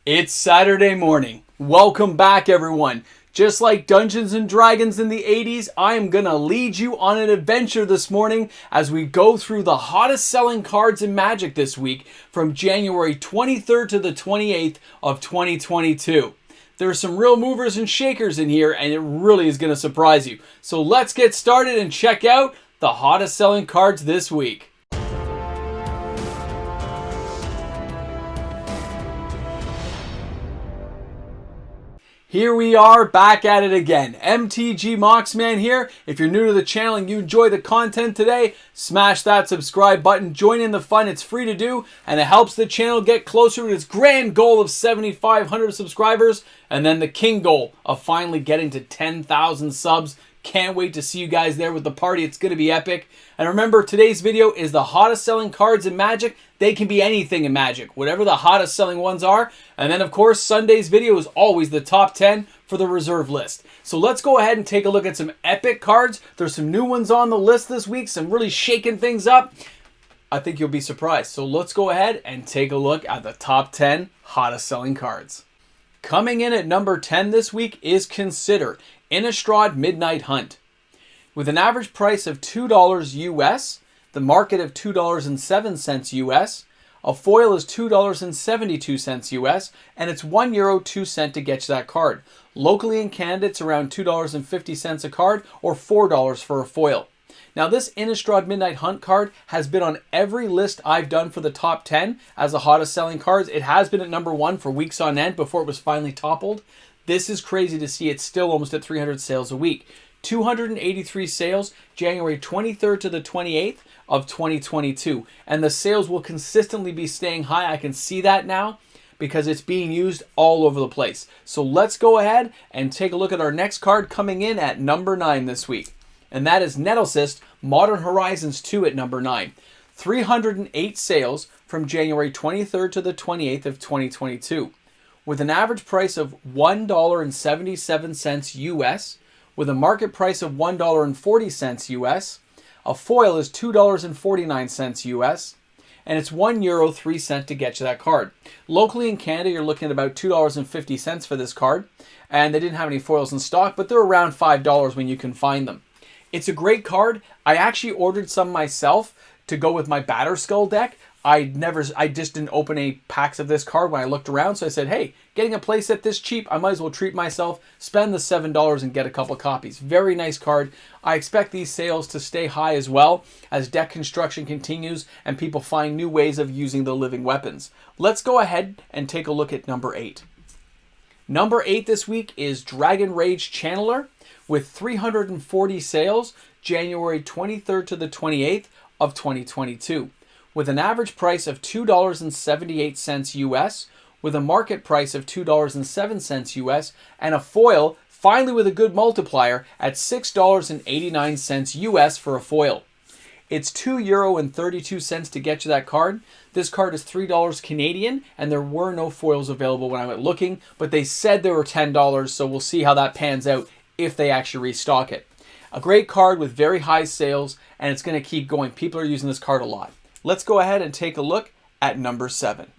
It's Saturday morning. Welcome back, everyone. Just like Dungeons & Dragons in the 80s, I am going to lead you on an adventure this morning as we go through the hottest selling cards in Magic this week from January 23rd to the 28th of 2022. There are some real movers and shakers in here, and it really is going to surprise you. So let's get started and check out the hottest selling cards this week. Here we are, back at it again. MTG Moxman here. If you're new to the channel and you enjoy the content today, smash that subscribe button. Join in the fun. It's free to do, and it helps the channel get closer to its grand goal of 7,500 subscribers, and then the king goal of finally getting to 10,000 subs. Can't wait to see you guys there with the party. It's going to be epic. And remember, today's video is the hottest selling cards in Magic. They can be anything in Magic, whatever the hottest selling ones are. And then, of course, Sunday's video is always the top 10 for the reserve list. So let's go ahead and take a look at some epic cards. There's some new ones on the list this week, some really shaking things up. I think you'll be surprised. So let's go ahead and take a look at the top 10 hottest selling cards. Coming in at number 10 this week is Consider Innistrad Midnight Hunt. With an average price of $2 US, the market of $2.07 US, a foil is $2.72 US, and it's €1.02 to get you that card. Locally in Canada, it's around $2.50 a card, or $4 for a foil. Now, this Innistrad Midnight Hunt card has been on every list I've done for the top 10 as the hottest selling cards. It has been at number 1 for weeks on end before it was finally toppled. This is crazy to see. It's still almost at 300 sales a week. 283 sales, January 23rd to the 28th of 2022. And the sales will consistently be staying high. I can see that now because it's being used all over the place. So let's go ahead and take a look at our next card coming in at number 9 this week. And that is Nettlecyst Modern Horizons 2 at number 9. 308 sales from January 23rd to the 28th of 2022. With an average price of $1.77 US, with a market price of $1.40 US, a foil is $2.49 US, and it's €1.03 to get you that card. Locally in Canada, you're looking at about $2.50 for this card, and they didn't have any foils in stock, but they're around $5 when you can find them. It's a great card. I actually ordered some myself to go with my Batterskull deck. I just didn't open any packs of this card when I looked around, so I said, hey, getting a playset this cheap, I might as well treat myself, spend the $7 and get a couple copies. Very nice card. I expect these sales to stay high as well as deck construction continues and people find new ways of using the living weapons. Let's go ahead and take a look at number 8. Number 8 this week is Dragon Rage Channeler with 340 sales, January 23rd to the 28th of 2022. With an average price of $2.78 US, with a market price of $2.07 US, and a foil, finally with a good multiplier, at $6.89 US for a foil. It's €2.32 to get you that card. This card is $3 Canadian, and there were no foils available when I went looking, but they said there were $10, so we'll see how that pans out if they actually restock it. A great card with very high sales, and it's going to keep going. People are using this card a lot. Let's go ahead and take a look at number 7.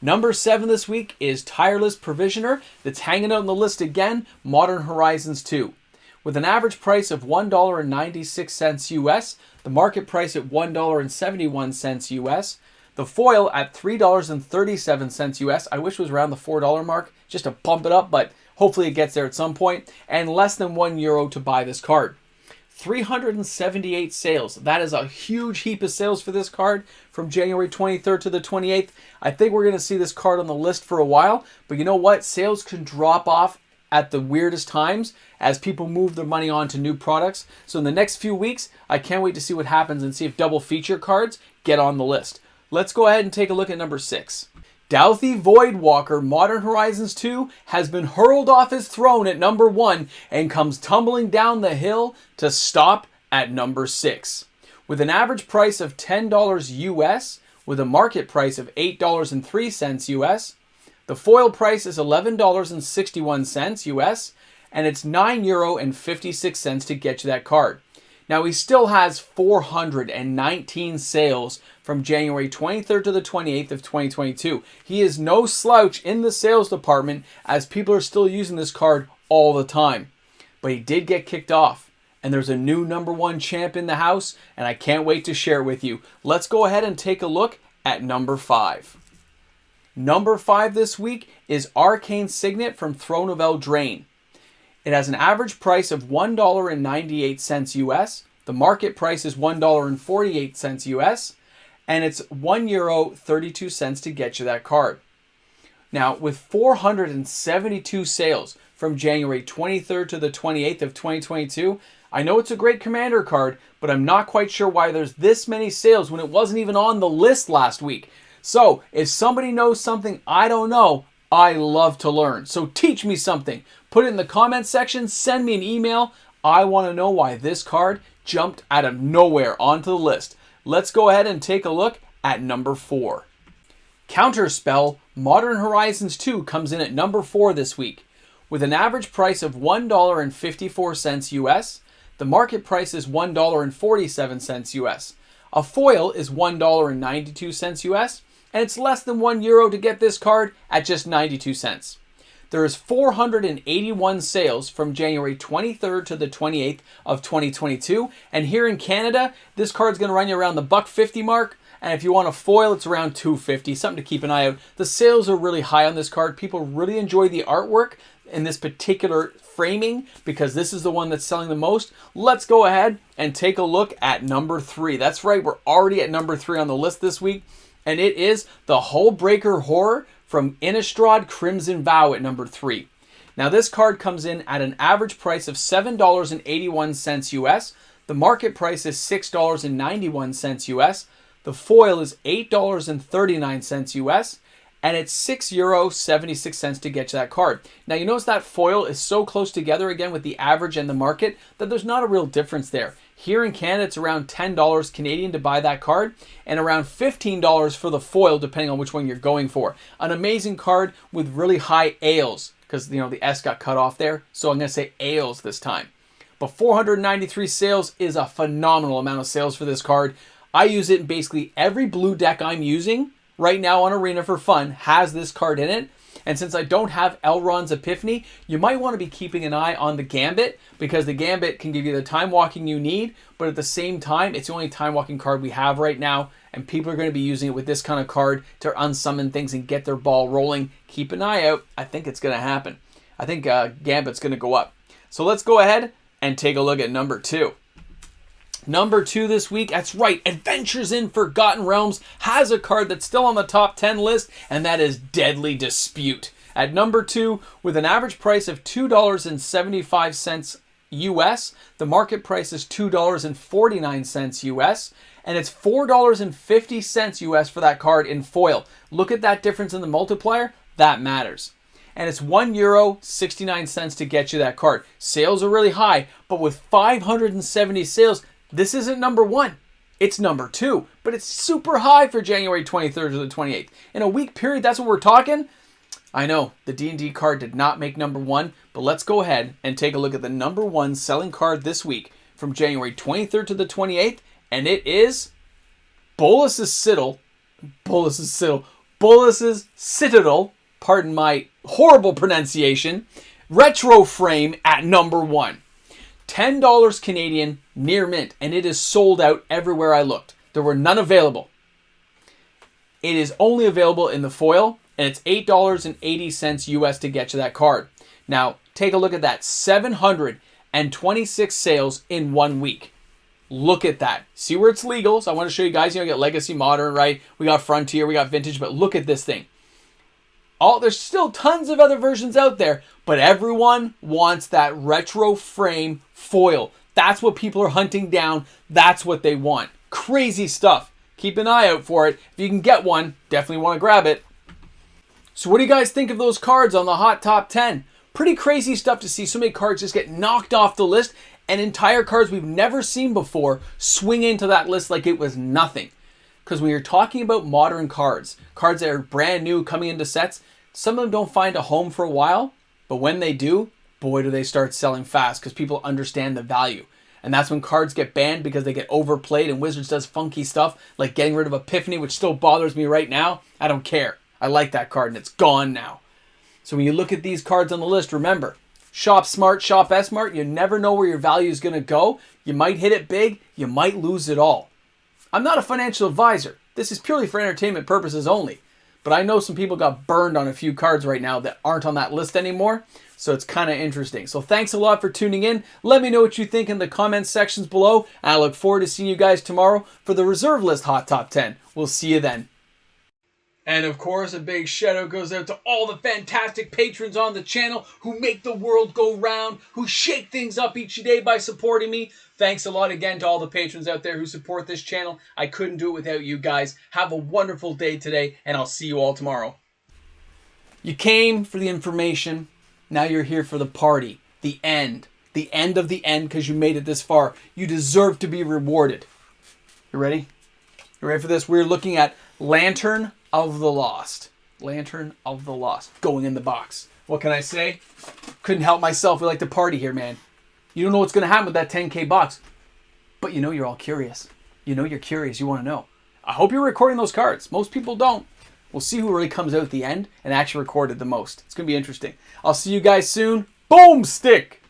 Number 7 this week is Tireless Provisioner that's hanging out on the list again, Modern Horizons 2. With an average price of $1.96 US, the market price at $1.71 US, the foil at $3.37 US. I wish it was around the $4 mark just to bump it up, but hopefully it gets there at some point, and less than €1 to buy this card. 378 sales. That is a huge heap of sales for this card from January 23rd to the 28th. I think we're going to see this card on the list for a while, but you know what? Sales can drop off at the weirdest times as people move their money on to new products. So in the next few weeks, I can't wait to see what happens and see if double feature cards get on the list. Let's go ahead and take a look at number 6. Dauthi Voidwalker Modern Horizons 2 has been hurled off his throne at number 1 and comes tumbling down the hill to stop at number 6. With an average price of $10 US, with a market price of $8.03 US, the foil price is $11.61 US, and it's €9.56 to get you that card. Now, he still has 419 sales from January 23rd to the 28th of 2022. He is no slouch in the sales department, as people are still using this card all the time. But he did get kicked off, and there's a new #1 champ in the house, and I can't wait to share it with you. Let's go ahead and take a look at number 5. Number 5 this week is Arcane Signet from Throne of Eldraine. It has an average price of $1.98 US. The market price is $1.48 US. And it's €1.32 to get you that card. Now, with 472 sales from January 23rd to the 28th of 2022, I know it's a great Commander card, but I'm not quite sure why there's this many sales when it wasn't even on the list last week. So, if somebody knows something I don't know, I love to learn. So teach me something. Put it in the comments section. Send me an email. I want to know why this card jumped out of nowhere onto the list. Let's go ahead and take a look at number 4. Counterspell Modern Horizons 2 comes in at number 4 this week. With an average price of $1.54 US, the market price is $1.47 US. A foil is $1.92 US, and it's less than €1 to get this card at just 92 cents. There is 481 sales from January 23rd to the 28th of 2022, and here in Canada, this card's going to run you around the $1.50 mark, and if you want a foil, it's around $2.50, something to keep an eye out. The sales are really high on this card. People really enjoy the artwork in this particular framing because this is the one that's selling the most. Let's go ahead and take a look at number 3. That's right, we're already at number 3 on the list this week, and it is the Hullbreaker Horror from Innistrad Crimson Vow at number 3. Now, this card comes in at an average price of $7.81 US. The market price is $6.91 US. The foil is $8.39 US. And it's €6.76 to get you that card. Now, you notice that foil is so close together again with the average and the market that there's not a real difference there. Here in Canada, it's around $10 Canadian to buy that card and around $15 for the foil, depending on which one you're going for. An amazing card with really high ALs because, you know, the S got cut off there. So I'm going to say ALs this time. But 493 sales is a phenomenal amount of sales for this card. I use it in basically every blue deck I'm using right now on Arena for fun has this card in it. And since I don't have Elrond's Epiphany, you might want to be keeping an eye on the Gambit because the Gambit can give you the time walking you need, but at the same time, it's the only time walking card we have right now, and people are going to be using it with this kind of card to unsummon things and get their ball rolling. Keep an eye out. I think it's going to happen. I think Gambit's going to go up. So let's go ahead and take a look at number 2. Number 2 this week, that's right, Adventures in Forgotten Realms has a card that's still on the top 10 list, and that is Deadly Dispute. At number 2, with an average price of $2.75 US, the market price is $2.49 US, and it's $4.50 US for that card in foil. Look at that difference in the multiplier, that matters. And it's €1.69 to get you that card. Sales are really high, but with 570 sales, this isn't number 1. It's number 2, but it's super high for January 23rd to the 28th. In a week period, that's what we're talking. I know, the D&D card did not make number 1, but let's go ahead and take a look at the number 1 selling card this week from January 23rd to the 28th, and it is Bolas's Citadel, pardon my horrible pronunciation, Retro Frame at number 1. $10 Canadian near mint, and it is sold out everywhere I looked. There were none available. It is only available in the foil, and it's $8.80 US to get you that card. Now, take a look at that. 726 sales in 1 week. Look at that. See where it's legal? So I want to show you guys, you get Legacy, Modern, right? We got Frontier, we got Vintage, but look at this thing. There's still tons of other versions out there, but everyone wants that retro frame foil. That's what people are hunting down. That's what they want. Crazy stuff. Keep an eye out for it. If you can get one, definitely want to grab it. So what do you guys think of those cards on the Hot Top 10? Pretty crazy stuff to see so many cards just get knocked off the list and entire cards we've never seen before swing into that list like it was nothing. Because when you're talking about modern cards that are brand new coming into sets, some of them don't find a home for a while, but when they do, boy, do they start selling fast because people understand the value. And that's when cards get banned because they get overplayed and Wizards does funky stuff like getting rid of Epiphany, which still bothers me right now. I don't care. I like that card and it's gone now. So when you look at these cards on the list, remember, shop smart, shop S-smart. You never know where your value is going to go. You might hit it big. You might lose it all. I'm not a financial advisor. This is purely for entertainment purposes only. But I know some people got burned on a few cards right now that aren't on that list anymore. So it's kind of interesting. So thanks a lot for tuning in. Let me know what you think in the comments sections below. I look forward to seeing you guys tomorrow for the Reserve List Hot Top 10. We'll see you then. And of course, a big shout out goes out to all the fantastic patrons on the channel who make the world go round, who shake things up each day by supporting me. Thanks a lot again to all the patrons out there who support this channel. I couldn't do it without you guys. Have a wonderful day today, and I'll see you all tomorrow. You came for the information. Now you're here for the party. The end. The end of the end because you made it this far. You deserve to be rewarded. You ready? You ready for this? We're looking at Lantern of the Lost. Lantern of the Lost. Going in the box. What can I say? Couldn't help myself. We like to party here, man. You don't know what's going to happen with that 10K box. But you know you're all curious. You know you're curious. You want to know. I hope you're recording those cards. Most people don't. We'll see who really comes out at the end and actually recorded the most. It's going to be interesting. I'll see you guys soon. Boom stick!